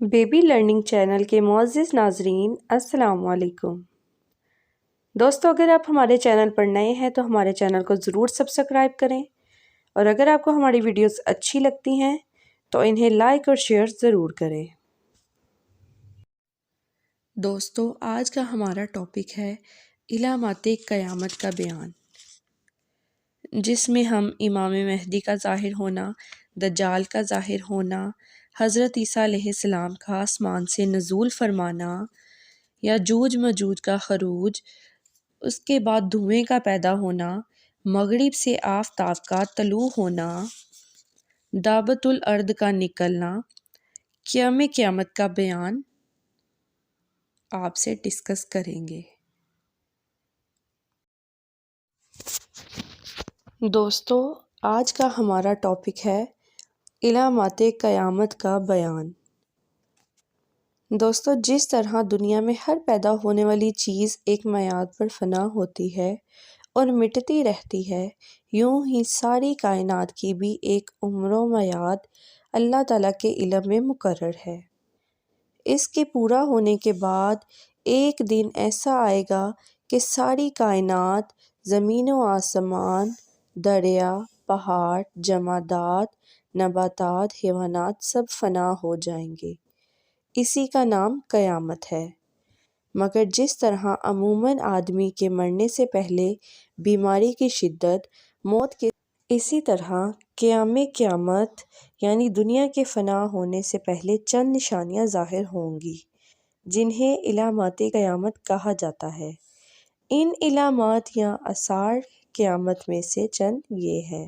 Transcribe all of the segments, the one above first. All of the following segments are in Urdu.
بیبی لرننگ چینل کے معزز ناظرین السلام علیکم دوستو، اگر آپ ہمارے چینل پر نئے ہیں تو ہمارے چینل کو ضرور سبسکرائب کریں، اور اگر آپ کو ہماری ویڈیوز اچھی لگتی ہیں تو انہیں لائک اور شیئر ضرور کریں۔ دوستو، آج کا ہمارا ٹاپک ہے علامات قیامت کا بیان، جس میں ہم امام مہدی کا ظاہر ہونا، دجال کا ظاہر ہونا، حضرت عیسیٰ علیہ السلام کا آسمان سے نزول فرمانا، یاجوج ماجوج کا خروج، اس کے بعد دھوئیں کا پیدا ہونا، مغرب سے آفتاب کا طلوع ہونا، دابۃ الارض کا نکلنا، قیامت کا بیان آپ سے ڈسکس کریں گے۔ دوستو، آج کا ہمارا ٹاپک ہے علامات قیامت کا بیان۔ دوستو، جس طرح دنیا میں ہر پیدا ہونے والی چیز ایک میعاد پر فنا ہوتی ہے اور مٹتی رہتی ہے، یوں ہی ساری کائنات کی بھی ایک عمر و میعاد اللہ تعالیٰ کے علم میں مقرر ہے۔ اس کے پورا ہونے کے بعد ایک دن ایسا آئے گا کہ ساری کائنات، زمین و آسمان، دریا، پہاڑ، جمادات، نباتات، حیوانات سب فنا ہو جائیں گے۔ اسی کا نام قیامت ہے۔ مگر جس طرح عموماً آدمی کے مرنے سے پہلے بیماری کی شدت، موت کے، اسی طرح قیامت یعنی دنیا کے فنا ہونے سے پہلے چند نشانیاں ظاہر ہوں گی، جنہیں علامات قیامت کہا جاتا ہے۔ ان علامات یا آثار قیامت میں سے چند یہ ہیں۔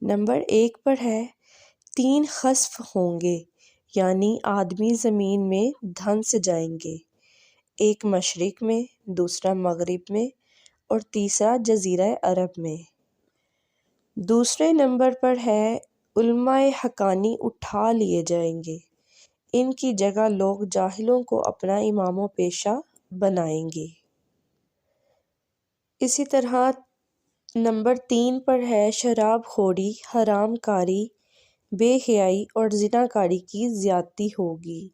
نمبر 1 پر ہے 3 خسف ہوں گے، یعنی آدمی زمین میں دھنس جائیں گے، ایک مشرق میں، دوسرا مغرب میں اور تیسرا جزیرہ عرب میں۔ دوسرے نمبر پر ہے علماء حقانی اٹھا لیے جائیں گے، ان کی جگہ لوگ جاہلوں کو اپنا امام و پیشہ بنائیں گے۔ اسی طرح نمبر 3 پر ہے شراب خوری، حرام کاری، بے حیائی اور زنا کاری کی زیادتی ہوگی۔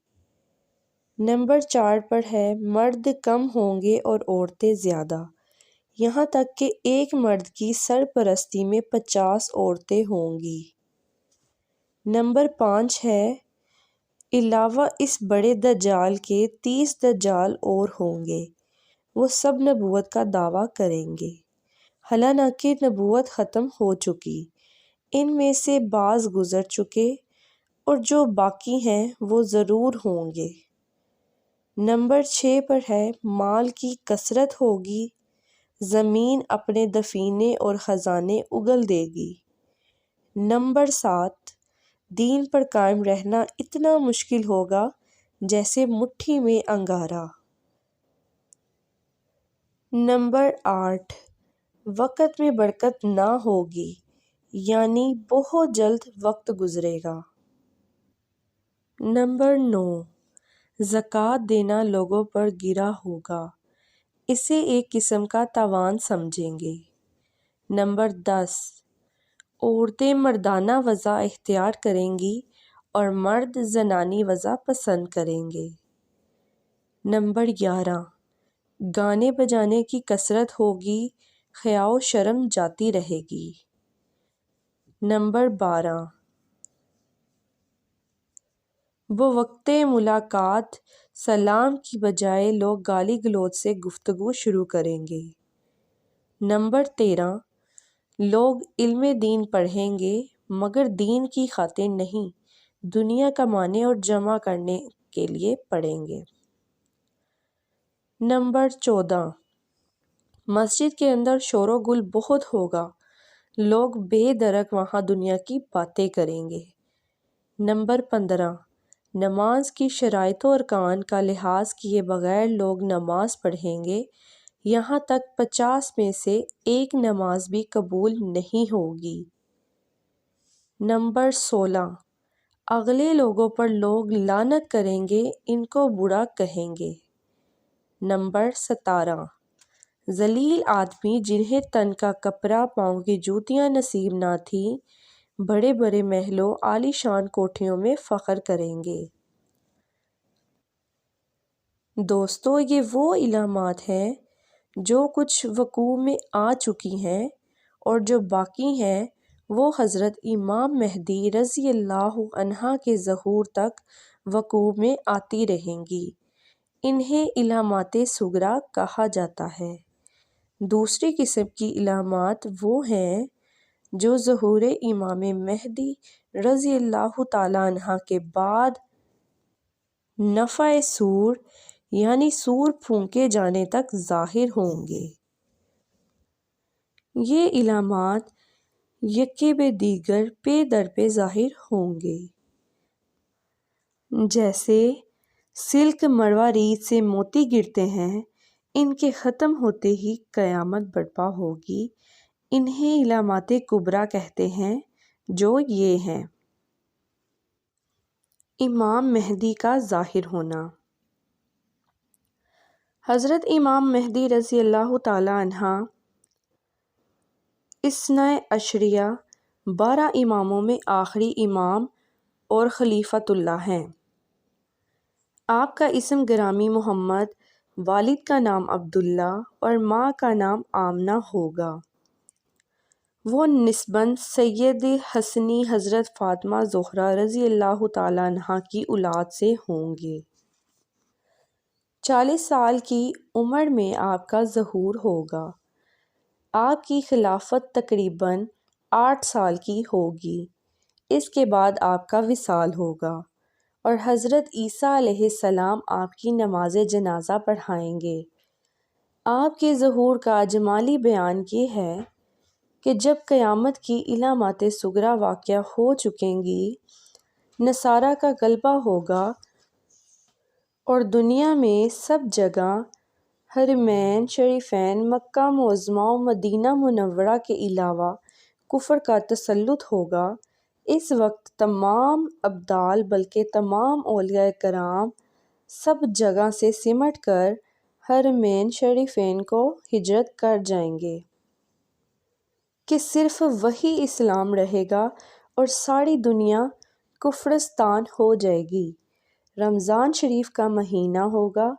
نمبر 4 پر ہے مرد کم ہوں گے اور عورتیں زیادہ، یہاں تک کہ ایک مرد کی سرپرستی میں 50 عورتیں ہوں گی۔ نمبر 5 ہے علاوہ اس بڑے دجال کے 30 دجال اور ہوں گے، وہ سب نبوت کا دعویٰ کریں گے، حالانکہ نبوت ختم ہو چکی، ان میں سے بعض گزر چکے اور جو باقی ہیں وہ ضرور ہوں گے۔ نمبر 6 پر ہے مال کی کثرت ہوگی، زمین اپنے دفینے اور خزانے اگل دے گی۔ نمبر 7 دین پر قائم رہنا اتنا مشکل ہوگا جیسے مٹھی میں انگارہ۔ نمبر 8 وقت میں برکت نہ ہوگی، یعنی بہت جلد وقت گزرے گا۔ نمبر 9 زکوٰۃ دینا لوگوں پر گرا ہوگا، اسے ایک قسم کا تاوان سمجھیں گے۔ نمبر 10 عورتیں مردانہ وضع اختیار کریں گی اور مرد زنانی وضع پسند کریں گے۔ نمبر 11 گانے بجانے کی کثرت ہوگی، حیا و شرم جاتی رہے گی۔ نمبر 12 بوقت ملاقات سلام کی بجائے لوگ گالی گلوچ سے گفتگو شروع کریں گے۔ نمبر 13 لوگ علم دین پڑھیں گے، مگر دین کی خاطر نہیں، دنیا کمانے اور جمع کرنے کے لیے پڑھیں گے۔ نمبر 14 مسجد کے اندر شور و گل بہت ہوگا، لوگ بے درک وہاں دنیا کی باتیں کریں گے۔ نمبر 15 نماز کی شرائط و ارکان کا لحاظ کیے بغیر لوگ نماز پڑھیں گے، یہاں تک 50 میں سے ایک نماز بھی قبول نہیں ہوگی۔ نمبر 16 اگلے لوگوں پر لوگ لعنت کریں گے، ان کو برا کہیں گے۔ نمبر 17 ذلیل آدمی جنہیں تن کا کپڑا، پاؤں کی جوتیاں نصیب نہ تھیں، بڑے بڑے محلوں، عالی شان کوٹھیوں میں فخر کریں گے۔ دوستو، یہ وہ علامات ہیں جو کچھ وقوع میں آ چکی ہیں اور جو باقی ہیں وہ حضرت امام مہدی رضی اللہ عنہ کے ظہور تک وقوع میں آتی رہیں گی۔ انہیں علامات صغریٰ کہا جاتا ہے۔ دوسری قسم کی علامات وہ ہیں جو ظہور امام مہدی رضی اللہ تعالیٰ عنہ کے بعد نفخہ صور یعنی صور پھونکے جانے تک ظاہر ہوں گے۔ یہ علامات یکے بعد دیگر پے در پہ ظاہر ہوں گے، جیسے سلک مروارید سے موتی گرتے ہیں، ان کے ختم ہوتے ہی قیامت برپا ہوگی۔ انہیں علامات کبریٰ کہتے ہیں، جو یہ ہیں: امام مہدی کا ظاہر ہونا۔ حضرت امام مہدی رضی اللہ تعالیٰ عنہ اثنا عشریہ 12 اماموں میں آخری امام اور خلیفۃ اللہ ہیں۔ آپ کا اسم گرامی محمد، والد کا نام عبداللہ اور ماں کا نام آمنہ ہوگا۔ وہ نسباً سید حسنی حضرت فاطمہ زہرا رضی اللہ تعالیٰ عنہ کی اولاد سے ہوں گے۔ 40 سال کی عمر میں آپ کا ظہور ہوگا۔ آپ کی خلافت تقریباً 8 سال کی ہوگی۔ اس کے بعد آپ کا وصال ہوگا اور حضرت عیسیٰ علیہ السلام آپ کی نماز جنازہ پڑھائیں گے۔ آپ کے ظہور کا جمالی بیان یہ ہے کہ جب قیامت کی علامات صغریٰ واقع ہو چکیں گی، نصارہ کا غلبہ ہوگا اور دنیا میں سب جگہ حرمین شریفین مکہ معظمہ و مدینہ منورہ کے علاوہ کفر کا تسلط ہوگا۔ اس وقت تمام ابدال بلکہ تمام اولیاء کرام سب جگہ سے سمٹ کر حرمین شریفین کو ہجرت کر جائیں گے کہ صرف وہی اسلام رہے گا اور ساری دنیا کفرستان ہو جائے گی۔ رمضان شریف کا مہینہ ہوگا۔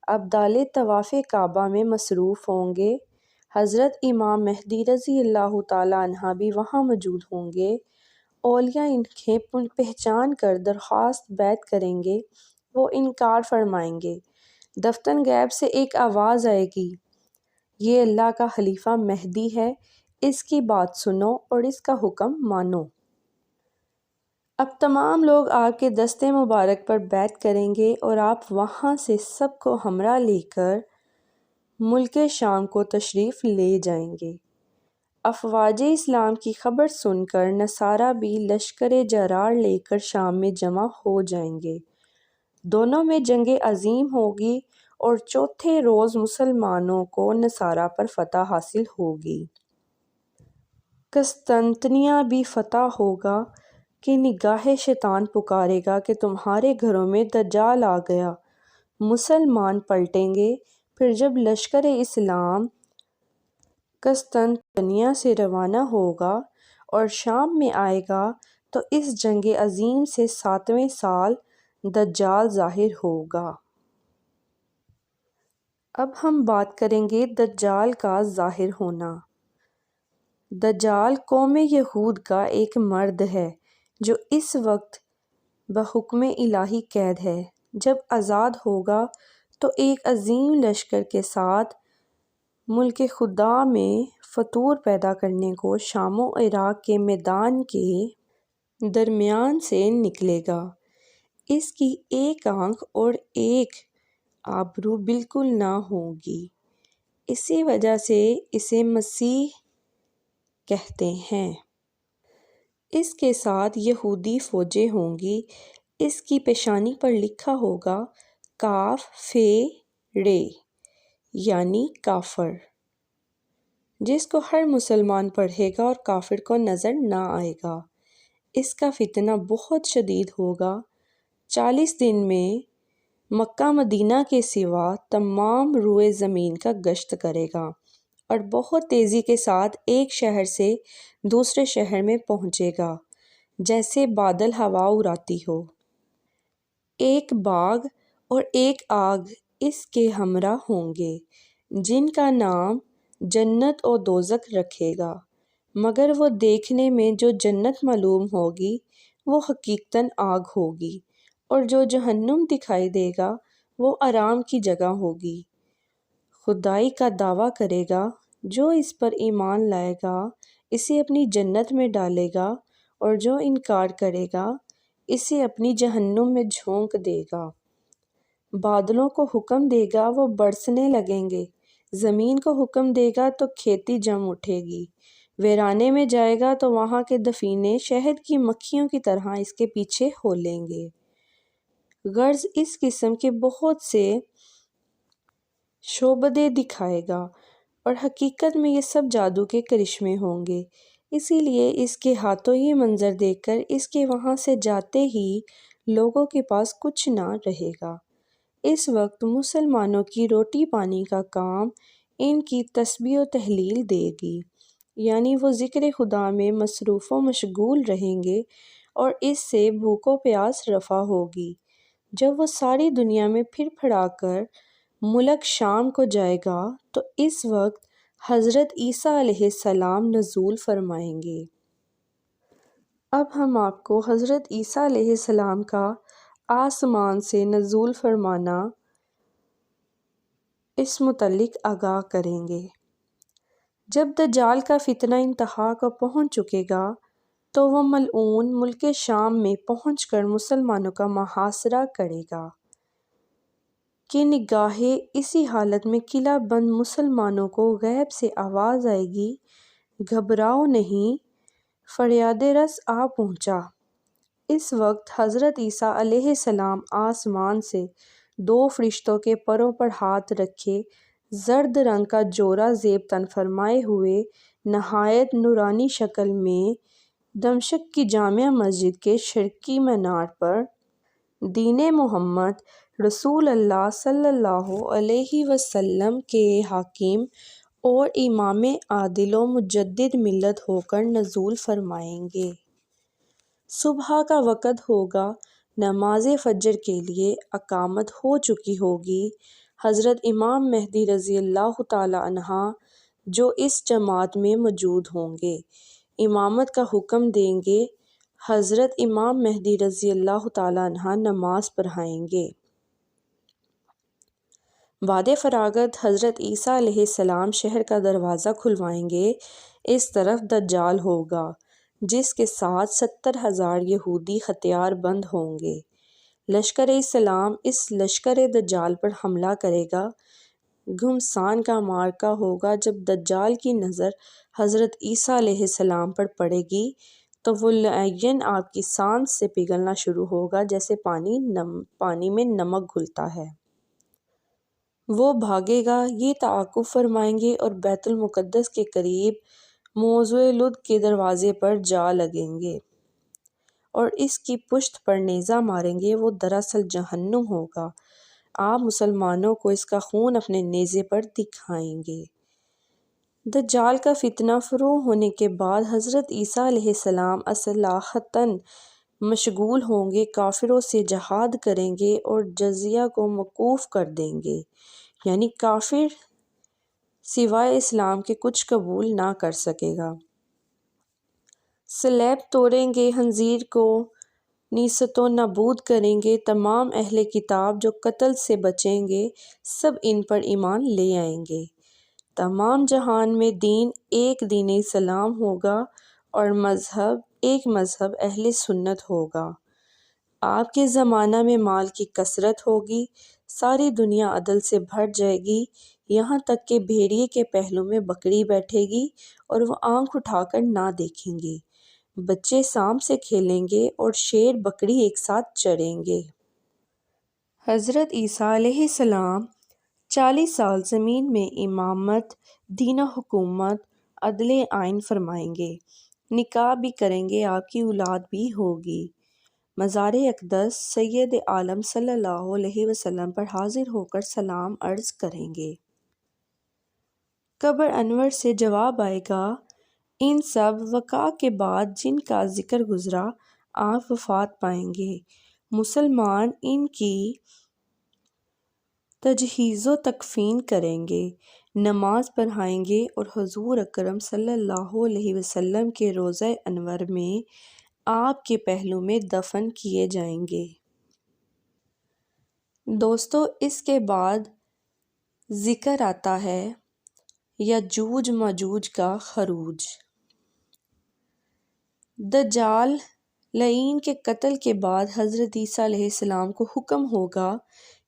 ابدال طواف کعبہ میں مصروف ہوں گے۔ حضرت امام مہدی رضی اللہ تعالیٰ عنہ بھی وہاں موجود ہوں گے۔ اولیاء انہیں پہچان کر درخواست بیعت کریں گے، وہ انکار فرمائیں گے۔ دفتن غیب سے ایک آواز آئے گی، یہ اللہ کا خلیفہ مہدی ہے، اس کی بات سنو اور اس کا حکم مانو۔ اب تمام لوگ آپ کے دست مبارک پر بیعت کریں گے اور آپ وہاں سے سب کو ہمراہ لے کر ملک شام کو تشریف لے جائیں گے۔ افواج اسلام کی خبر سن کر نصارہ بھی لشکر جرار لے کر شام میں جمع ہو جائیں گے۔ دونوں میں جنگ عظیم ہوگی اور چوتھے روز مسلمانوں کو نصارہ پر فتح حاصل ہوگی۔ قسطنطنیہ بھی فتح ہوگا کہ نگاہ شیطان پکارے گا کہ تمہارے گھروں میں دجال آ گیا۔ مسلمان پلٹیں گے۔ پھر جب لشکر اسلام قسطنطنیہ سے روانہ ہوگا اور شام میں آئے گا تو اس جنگ عظیم سے 7ویں سال دجال ظاہر ہوگا۔ اب ہم بات کریں گے دجال کا ظاہر ہونا۔ دجال قوم یہود کا ایک مرد ہے جو اس وقت بحکم الہی قید ہے۔ جب آزاد ہوگا تو ایک عظیم لشکر کے ساتھ ملک خدا میں فتور پیدا کرنے کو شام و عراق کے میدان کے درمیان سے نکلے گا۔ اس کی ایک آنکھ اور ایک ابرو بالکل نہ ہوگی، اسی وجہ سے اسے مسیح کہتے ہیں۔ اس کے ساتھ یہودی فوجیں ہوں گی۔ اس کی پیشانی پر لکھا ہوگا کاف ر یعنی کافر، جس کو ہر مسلمان پڑھے گا اور کافر کو نظر نہ آئے گا۔ اس کا فتنہ بہت شدید ہوگا۔ 40 دن میں مکہ مدینہ کے سوا تمام روئے زمین کا گشت کرے گا اور بہت تیزی کے ساتھ ایک شہر سے دوسرے شہر میں پہنچے گا جیسے بادل ہوا اڑاتی ہو۔ ایک باغ اور ایک آگ اس کے ہمراہ ہوں گے، جن کا نام جنت و دوزخ رکھے گا، مگر وہ دیکھنے میں جو جنت معلوم ہوگی وہ حقیقتاً آگ ہوگی، اور جو جہنم دکھائی دے گا وہ آرام کی جگہ ہوگی۔ خدائی کا دعویٰ کرے گا، جو اس پر ایمان لائے گا اسے اپنی جنت میں ڈالے گا، اور جو انکار کرے گا اسے اپنی جہنم میں جھونک دے گا۔ بادلوں کو حکم دے گا، وہ برسنے لگیں گے، زمین کو حکم دے گا تو کھیتی جم اٹھے گی۔ ویرانے میں جائے گا تو وہاں کے دفینے شہد کی مکھیوں کی طرح اس کے پیچھے ہولیں گے۔ غرض اس قسم کے بہت سے شعبدے دکھائے گا، اور حقیقت میں یہ سب جادو کے کرشمے ہوں گے۔ اسی لیے اس کے ہاتھوں یہ منظر دیکھ کر اس کے وہاں سے جاتے ہی لوگوں کے پاس کچھ نہ رہے گا۔ اس وقت مسلمانوں کی روٹی پانی کا کام ان کی تسبیح و تحلیل دے گی، یعنی وہ ذکر خدا میں مصروف و مشغول رہیں گے، اور اس سے بھوک و پیاس رفع ہوگی۔ جب وہ ساری دنیا میں پھر پھڑا کر ملک شام کو جائے گا تو اس وقت حضرت عیسیٰ علیہ السلام نزول فرمائیں گے۔ اب ہم آپ کو حضرت عیسیٰ علیہ السلام کا آسمان سے نزول فرمانا اس متعلق آگاہ کریں گے۔ جب دجال کا فتنہ انتہا کو پہنچ چکے گا تو وہ ملعون ملک شام میں پہنچ کر مسلمانوں کا محاصرہ کرے گا کہ نگاہے اسی حالت میں قلعہ بند مسلمانوں کو غیب سے آواز آئے گی، گھبراؤ نہیں، فریاد رس آ پہنچا۔ اس وقت حضرت عیسیٰ علیہ السلام آسمان سے دو فرشتوں کے پروں پر ہاتھ رکھے زرد رنگ کا جوڑا زیب تن فرمائے ہوئے نہایت نورانی شکل میں دمشق کی جامع مسجد کے شرقی مینار پر دین محمد رسول اللہ صلی اللہ علیہ وسلم کے حاکم اور امام عادل و مجدد ملت ہو کر نزول فرمائیں گے۔ صبح کا وقت ہوگا، نماز فجر کے لیے اقامت ہو چکی ہوگی۔ حضرت امام مہدی رضی اللہ تعالی عنہ جو اس جماعت میں موجود ہوں گے، امامت کا حکم دیں گے۔ حضرت امام مہدی رضی اللہ تعالی عنہ نماز پڑھائیں گے۔ بعد فراغت حضرت عیسیٰ علیہ السلام شہر کا دروازہ کھلوائیں گے۔ اس طرف دجال ہوگا جس کے ساتھ 70,000 یہودی ہتھیار بند ہوں گے۔ لشکر اسلام اس لشکر دجال پر حملہ کرے گا۔ گھمسان کا معرکہ ہوگا۔ جب دجال کی نظر حضرت عیسیٰ علیہ السلام پر پڑے گی تو وہ لعین آپ کی سانس سے پگھلنا شروع ہوگا جیسے پانی میں نمک گھلتا ہے۔ وہ بھاگے گا، یہ تعاقب فرمائیں گے اور بیت المقدس کے قریب موضع لد کے دروازے پر جا لگیں گے اور اس کی پشت پر نیزہ ماریں گے۔ وہ دراصل جہنم ہوگا۔ آپ مسلمانوں کو اس کا خون اپنے نیزے پر دکھائیں گے۔ دجال کا فتنہ فروغ ہونے کے بعد حضرت عیسیٰ علیہ السلام اصلاحاتاً مشغول ہوں گے، کافروں سے جہاد کریں گے اور جزیہ کو موقوف کر دیں گے، یعنی کافر سوائے اسلام کے کچھ قبول نہ کر سکے گا۔ صلیب توڑیں گے، خنزیر کو نیست و نابود کریں گے۔ تمام اہل کتاب جو قتل سے بچیں گے سب ان پر ایمان لے آئیں گے۔ تمام جہان میں دین ایک دین اسلام ہوگا اور مذہب ایک مذہب اہل سنت ہوگا۔ آپ کے زمانہ میں مال کی کثرت ہوگی، ساری دنیا عدل سے بھر جائے گی، یہاں تک کہ بھیڑیے کے پہلو میں بکری بیٹھے گی اور وہ آنکھ اٹھا کر نہ دیکھیں گے۔ بچے سانپ سے کھیلیں گے اور شیر بکری ایک ساتھ چریں گے۔ حضرت عیسیٰ علیہ السلام 40 سال زمین میں امامت، دین و حکومت، عدل آئین فرمائیں گے، نکاح بھی کریں گے، آپ کی اولاد بھی ہوگی۔ مزار اقدس سید عالم صلی اللہ علیہ وسلم پر حاضر ہو کر سلام عرض کریں گے۔ قبر انور سے جواب آئے گا، ان سب وقوع کے بعد جن کا ذکر گزرا آپ وفات پائیں گے۔ مسلمان ان کی تجہیز و تکفین کریں گے، نماز پڑھائیں گے اور حضور اکرم صلی اللہ علیہ وسلم کے روضہ انور میں آپ کے پہلو میں دفن کیے جائیں گے۔ دوستو، اس کے بعد ذکر آتا ہے یجوج ماجوج کا خروج۔ دجال لعین کے قتل کے بعد حضرت عیسیٰ علیہ السلام کو حکم ہوگا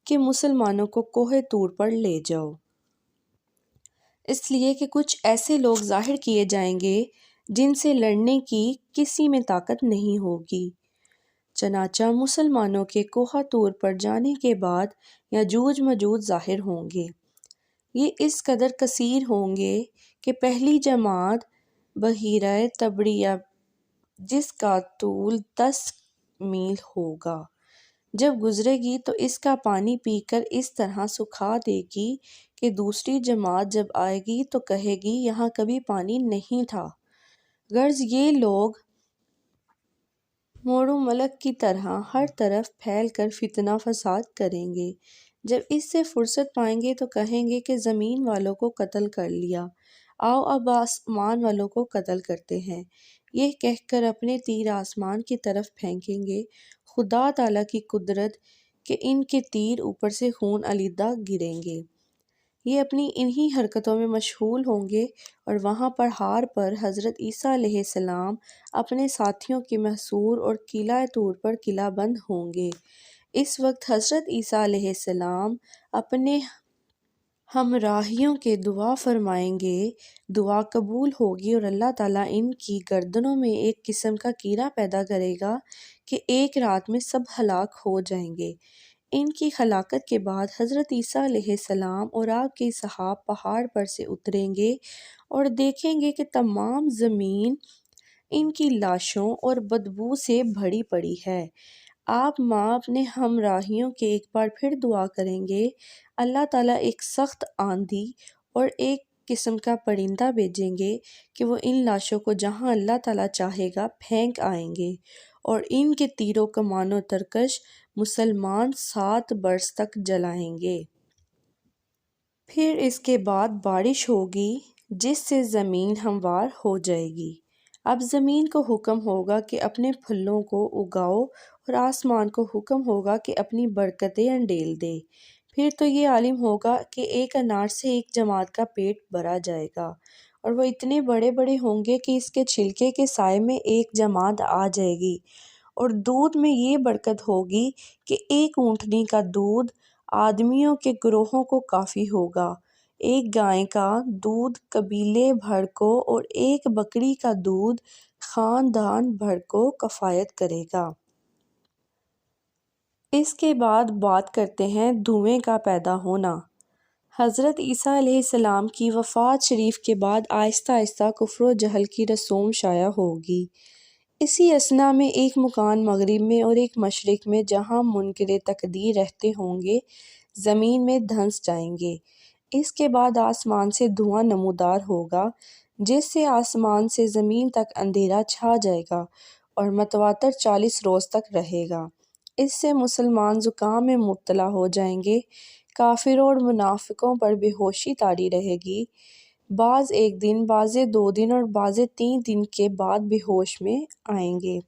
کہ مسلمانوں کو کوہ طور پر لے جاؤ، اس لیے کہ کچھ ایسے لوگ ظاہر کیے جائیں گے جن سے لڑنے کی کسی میں طاقت نہیں ہوگی۔ چنانچہ مسلمانوں کے کوہ طور پر جانے کے بعد یجوج ماجوج ظاہر ہوں گے۔ یہ اس قدر کثیر ہوں گے کہ پہلی جماعت بحیرہ طبریہ، جس کا طول 10 میل ہوگا، جب گزرے گی تو اس کا پانی پی کر اس طرح سکھا دے گی کہ دوسری جماعت جب آئے گی تو کہے گی یہاں کبھی پانی نہیں تھا۔ غرض یہ لوگ موڑ و ملک کی طرح ہر طرف پھیل کر فتنہ فساد کریں گے۔ جب اس سے فرصت پائیں گے تو کہیں گے کہ زمین والوں کو قتل کر لیا، آؤ اب آسمان والوں کو قتل کرتے ہیں۔ یہ کہہ کر اپنے تیر آسمان کی طرف پھینکیں گے، خدا تعالیٰ کی قدرت کہ ان کے تیر اوپر سے خون علیحدہ گریں گے۔ یہ اپنی انہی حرکتوں میں مشغول ہوں گے اور وہاں پہاڑ پر حضرت عیسیٰ علیہ السلام اپنے ساتھیوں کے محصور اور قلعہ طور پر قلعہ بند ہوں گے۔ اس وقت حضرت عیسیٰ علیہ السلام اپنے ہمراہیوں کے دعا فرمائیں گے، دعا قبول ہوگی اور اللہ تعالیٰ ان کی گردنوں میں ایک قسم کا کیڑا پیدا کرے گا کہ ایک رات میں سب ہلاک ہو جائیں گے۔ ان کی ہلاکت کے بعد حضرت عیسیٰ علیہ السلام اور آپ کے صحابہ پہاڑ پر سے اتریں گے اور دیکھیں گے کہ تمام زمین ان کی لاشوں اور بدبو سے بھری پڑی ہے۔ آپ ماں اپنے ہمراہیوں کے ایک بار پھر دعا کریں گے، اللہ تعالیٰ ایک سخت آندھی اور ایک قسم کا پرندہ بھیجیں گے کہ وہ ان لاشوں کو جہاں اللہ تعالیٰ چاہے گا پھینک آئیں گے اور ان کے تیر و کمان و ترکش مسلمان 7 برس تک جلائیں گے۔ پھر اس کے بعد بارش ہوگی جس سے زمین ہموار ہو جائے گی۔ اب زمین کو حکم ہوگا کہ اپنے پھلوں کو اگاؤ اور آسمان کو حکم ہوگا کہ اپنی برکتیں انڈیل دے۔ پھر تو یہ عالم ہوگا کہ ایک انار سے ایک جماعت کا پیٹ بھرا جائے گا اور وہ اتنے بڑے بڑے ہوں گے کہ اس کے چھلکے کے سائے میں ایک جماعت آ جائے گی۔ اور دودھ میں یہ برکت ہوگی کہ ایک اونٹنی کا دودھ آدمیوں کے گروہوں کو کافی ہوگا، ایک گائے کا دودھ قبیلے بھر کو اور ایک بکری کا دودھ خاندان بھر کو کفایت کرے گا۔ اس کے بعد بات کرتے ہیں دھوئیں کا پیدا ہونا۔ حضرت عیسیٰ علیہ السلام کی وفات شریف کے بعد آہستہ آہستہ کفر و جہل کی رسوم شائع ہوگی۔ اسی اثنا میں ایک مکان مغرب میں اور ایک مشرق میں جہاں منکر تقدیر رہتے ہوں گے، زمین میں دھنس جائیں گے۔ اس کے بعد آسمان سے دھواں نمودار ہوگا جس سے آسمان سے زمین تک اندھیرا چھا جائے گا اور متواتر 40 روز تک رہے گا۔ اس سے مسلمان زکام میں مبتلا ہو جائیں گے، کافروں اور منافقوں پر بے ہوشی طاری رہے گی، بعض 1 دن، بعض 2 دن اور بعض 3 دن کے بعد بے ہوش میں آئیں گے۔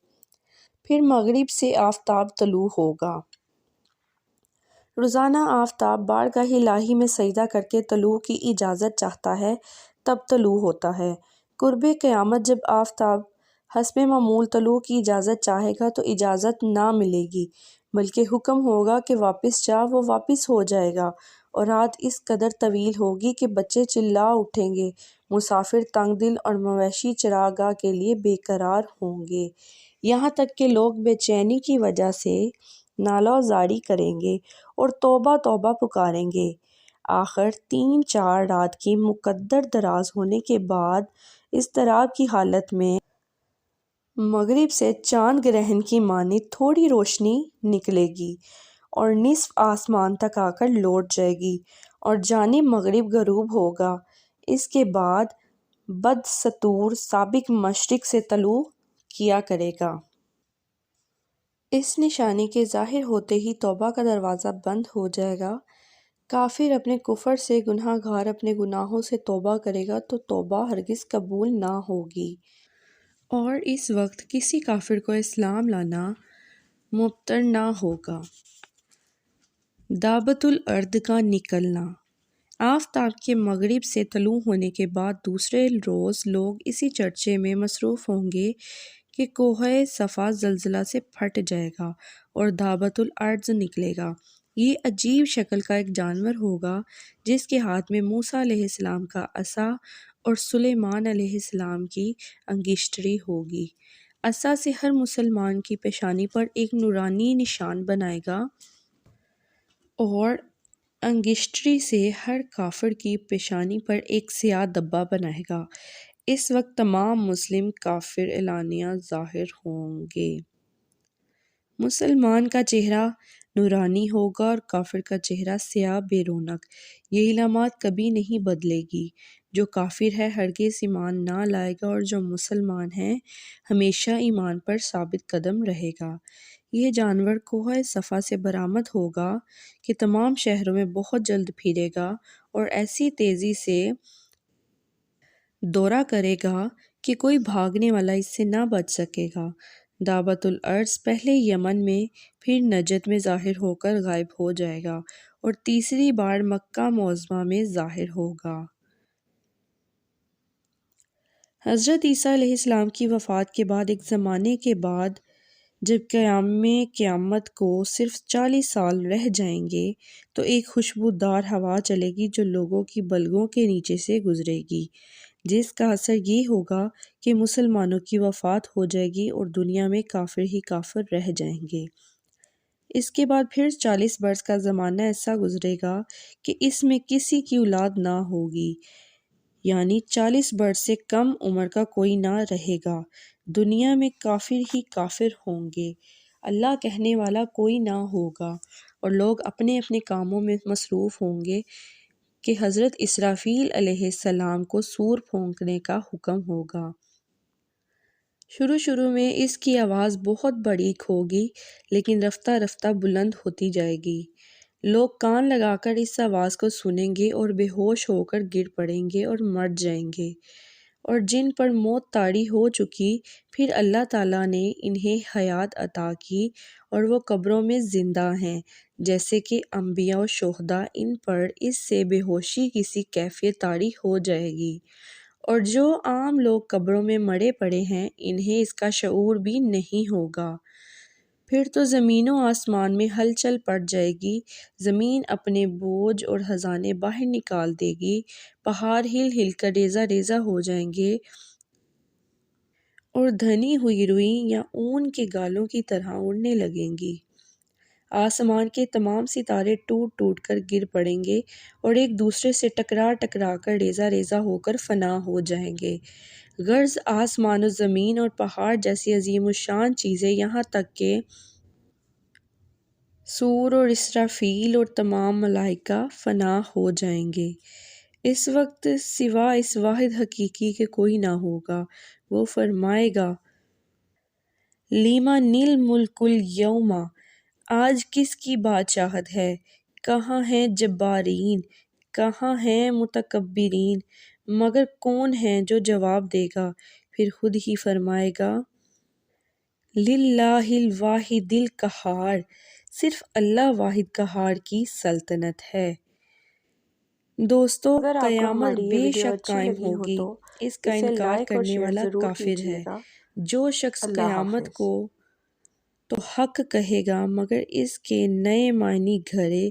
پھر مغرب سے آفتاب طلوع ہوگا۔ روزانہ آفتاب بارگاہ الہی میں سجدہ کر کے طلوع کی اجازت چاہتا ہے، تب طلوع ہوتا ہے۔ قرب قیامت جب آفتاب حسب معمول طلوع کی اجازت چاہے گا تو اجازت نہ ملے گی، بلکہ حکم ہوگا کہ واپس جا، وہ واپس ہو جائے گا اور رات اس قدر طویل ہوگی کہ بچے چلا اٹھیں گے، مسافر تنگ دل اور مویشی چراگاہ کے لیے بے قرار ہوں گے، یہاں تک کہ لوگ بے چینی کی وجہ سے نالہ و زاری کریں گے اور توبہ توبہ پکاریں گے۔ آخر 3-4 رات کی مقدر دراز ہونے کے بعد اضطراب کی حالت میں مغرب سے چاند گرہن کی مانند تھوڑی روشنی نکلے گی اور نصف آسمان تک آ کر لوٹ جائے گی اور جانب مغرب غروب ہوگا۔ اس کے بعد بدستور سابق مشرق سے طلوع کیا کرے گا۔ اس نشانی کے ظاہر ہوتے ہی توبہ کا دروازہ بند ہو جائے گا، کافر اپنے کفر سے، گناہ گار اپنے گناہوں سے توبہ کرے گا تو توبہ ہرگز قبول نہ ہوگی، اور اس وقت کسی کافر کو اسلام لانا ممتنع نہ ہوگا۔ دعوت الارض کا نکلنا۔ آفتاب کے مغرب سے طلوع ہونے کے بعد دوسرے روز لوگ اسی چرچے میں مصروف ہوں گے کہ کوہ صفا زلزلہ سے پھٹ جائے گا اور دعوت الارض نکلے گا۔ یہ عجیب شکل کا ایک جانور ہوگا جس کے ہاتھ میں موسیٰ علیہ السلام کا عصا اور سلیمان علیہ السلام کی انگشتری ہوگی۔ عصا سے ہر مسلمان کی پیشانی پر ایک نورانی نشان بنائے گا اور انگشتری سے ہر کافر کی پیشانی پر ایک سیاہ دھبا بنائے گا۔ اس وقت تمام مسلم کافر اعلانیہ ظاہر ہوں گے۔ مسلمان کا چہرہ نورانی ہوگا اور کافر کا چہرہ سیاہ بے رونق۔ یہ علامات کبھی نہیں بدلے گی۔ جو کافر ہے ہرگز ایمان نہ لائے گا اور جو مسلمان ہے ہمیشہ ایمان پر ثابت قدم رہے گا۔ یہ جانور کوہ صفا سے برآمد ہوگا کہ تمام شہروں میں بہت جلد پھرے گا اور ایسی تیزی سے دورہ کرے گا کہ کوئی بھاگنے والا اس سے نہ بچ سکے گا۔ دعوت الارض پہلے یمن میں، پھر نجد میں ظاہر ہو کر غائب ہو جائے گا اور تیسری بار مکہ معظمہ میں ظاہر ہوگا۔ حضرت عیسیٰ علیہ السلام کی وفات کے بعد ایک زمانے کے بعد جب قیامت کو صرف 40 سال رہ جائیں گے تو ایک خوشبودار ہوا چلے گی جو لوگوں کی بلگوں کے نیچے سے گزرے گی، جس کا اثر یہ ہوگا کہ مسلمانوں کی وفات ہو جائے گی اور دنیا میں کافر ہی کافر رہ جائیں گے۔ اس کے بعد پھر 40 برس کا زمانہ ایسا گزرے گا کہ اس میں کسی کی اولاد نہ ہوگی، یعنی 40 برس سے کم عمر کا کوئی نہ رہے گا۔ دنیا میں کافر ہی کافر ہوں گے، اللہ کہنے والا کوئی نہ ہوگا اور لوگ اپنے اپنے کاموں میں مصروف ہوں گے کہ حضرت اسرافیل علیہ السلام کو سور پھونکنے کا حکم ہوگا۔ شروع میں اس کی آواز بہت باریک ہوگی لیکن رفتہ رفتہ بلند ہوتی جائے گی۔ لوگ کان لگا کر اس آواز کو سنیں گے اور بے ہوش ہو کر گر پڑیں گے اور مر جائیں گے، اور جن پر موت طاری ہو چکی پھر اللہ تعالیٰ نے انہیں حیات عطا کی اور وہ قبروں میں زندہ ہیں، جیسے کہ انبیاء و شہداء، ان پر اس سے بے ہوشی کسی کیفیت طاری ہو جائے گی، اور جو عام لوگ قبروں میں مرے پڑے ہیں انہیں اس کا شعور بھی نہیں ہوگا۔ پھر تو زمین و آسمان میں ہلچل پڑ جائے گی، زمین اپنے بوجھ اور خزانے باہر نکال دے گی، پہاڑ ہل ہل کر ریزہ ریزہ ہو جائیں گے اور دھنی ہوئی روئیں یا اون کے گالوں کی طرح اڑنے لگیں گی۔ آسمان کے تمام ستارے ٹوٹ ٹوٹ کر گر پڑیں گے اور ایک دوسرے سے ٹکرا ٹکرا کر ریزہ ریزہ ہو کر فنا ہو جائیں گے۔ غرض آسمان و زمین اور پہاڑ جیسی عظیم الشان چیزیں، یہاں تک کہ سور اور اسرافیل اور تمام ملائکہ فنا ہو جائیں گے۔ اس وقت سوا اس واحد حقیقی کے کوئی نہ ہوگا۔ وہ فرمائے گا، لِمَنِ الْمُلْكُ الْيَوْمَ، آج کس کی بادشاہت ہے؟ کہاں ہیں جبارین، کہاں ہیں متکبرین؟ مگر کون ہے جو جواب دے گا؟ پھر خود ہی فرمائے گا، للہ الواحد القہار، صرف اللہ واحد قہار کی سلطنت ہے۔ دوستو، اگر آپ کو قیامت ہماری یہ بے ویڈیو شک اچھی قائم لگی ہو ہوگی، تو اس کا اسے انکار لائک اور کرنے شیئر والا ضرور کافر کیجیے ہے۔ گا۔ جو شخص اللہ قیامت حافظ۔ کو تو حق کہے گا مگر اس کے نئے معنی گھڑے